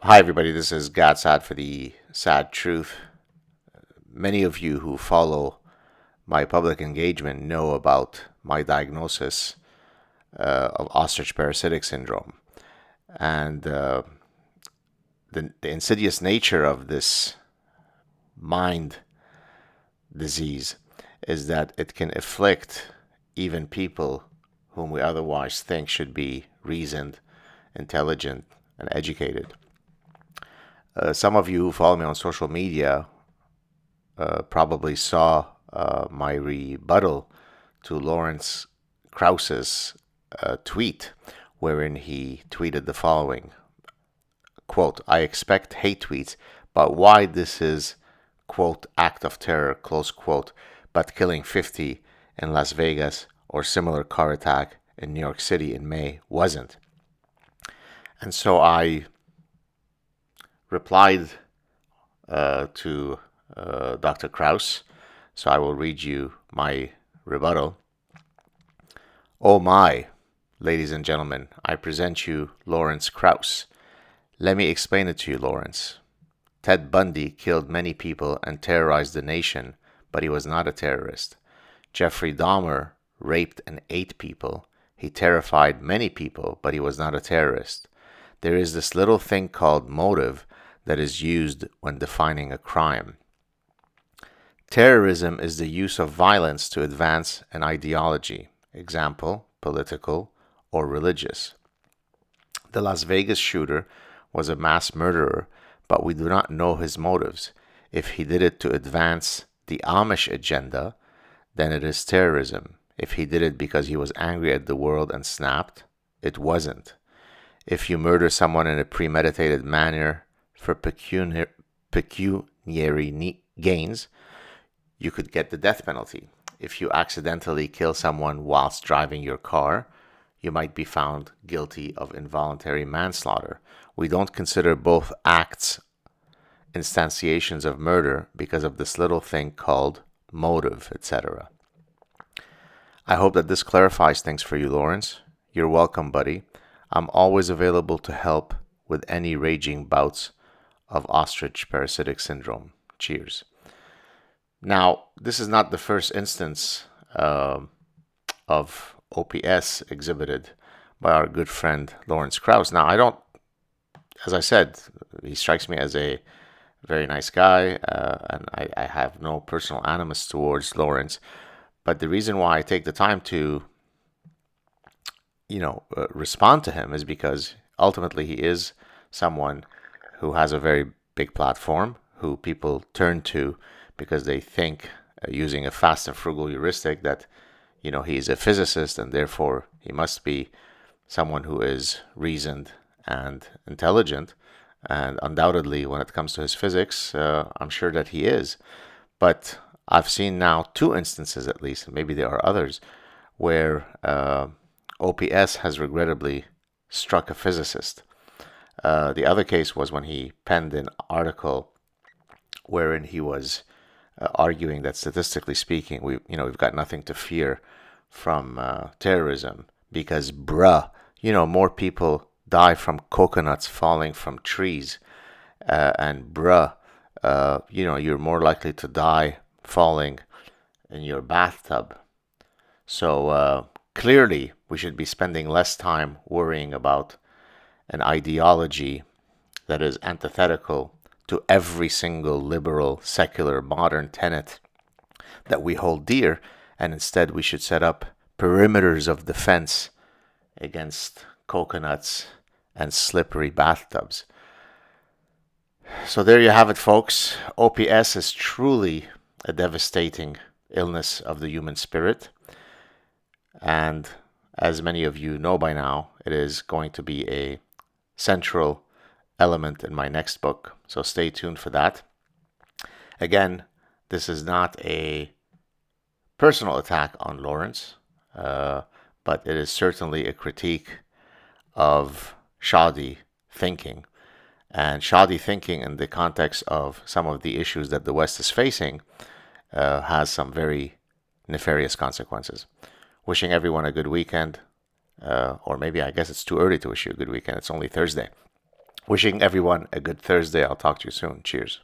Hi, everybody. This is SAAD for the SAAD Truth. Many of you who follow my public engagement know about my diagnosis of Ostrich Parasitic syndrome. And the insidious nature of this mind disease is that it can afflict even people whom we otherwise think should be reasoned, intelligent, and educated. Some of you who follow me on social media probably saw my rebuttal to Lawrence Krauss's tweet, wherein he tweeted the following, quote, "I expect hate tweets, but why this is, quote, act of terror, close quote, but killing 50 in Las Vegas or similar car attack in New York City in May wasn't." And so I replied to Dr. Krauss, so I will read you my rebuttal. "Oh my, ladies and gentlemen, I present you Lawrence Krauss. Let me explain it to you, Lawrence. Ted Bundy killed many people and terrorized the nation, but he was not a terrorist. Jeffrey Dahmer raped and ate people. He terrified many people, but he was not a terrorist. There is this little thing called motive that is used when defining a crime. Terrorism is the use of violence to advance an ideology, example, political or religious. The Las Vegas shooter was a mass murderer, but we do not know his motives. If he did it to advance the Amish agenda, then it is terrorism. If he did it because he was angry at the world and snapped, it wasn't. If you murder someone in a premeditated manner for pecuniary gains, you could get the death penalty. If you accidentally kill someone whilst driving your car, you might be found guilty of involuntary manslaughter. We don't consider both acts instantiations of murder because of this little thing called motive, etc. I hope that this clarifies things for you, Lawrence. You're welcome, buddy. I'm always available to help with any raging bouts of Ostrich Parasitic syndrome. Cheers." Now, this is not the first instance of OPS exhibited by our good friend Lawrence Krauss. Now, as I said, he strikes me as a very nice guy, and I have no personal animus towards Lawrence. But the reason why I take the time to, respond to him is because ultimately he is someone who has a very big platform, who people turn to because they think, using a fast and frugal heuristic, that he is a physicist and therefore he must be someone who is reasoned and intelligent. And undoubtedly, when it comes to his physics, I'm sure that he is. But I've seen now two instances, at least, and maybe there are others, where OPS has regrettably struck a physicist. The other case was when he penned an article wherein he was arguing that statistically speaking, we've got nothing to fear from terrorism because, more people die from coconuts falling from trees, and you're more likely to die falling in your bathtub. So clearly, we should be spending less time worrying about an ideology that is antithetical to every single liberal, secular, modern tenet that we hold dear, and instead we should set up perimeters of defense against coconuts and slippery bathtubs. So there you have it, folks. OPS is truly a devastating illness of the human spirit, and as many of you know by now, it is going to be a central element in my next book, so stay tuned for that. Again, this is not a personal attack on Lawrence, but it is certainly a critique of shoddy thinking. And shoddy thinking in the context of some of the issues that the West is facing has some very nefarious consequences. Wishing everyone a good weekend, or maybe I guess it's too early to wish you a good weekend. It's only Thursday. Wishing everyone a good Thursday. I'll talk to you soon. Cheers.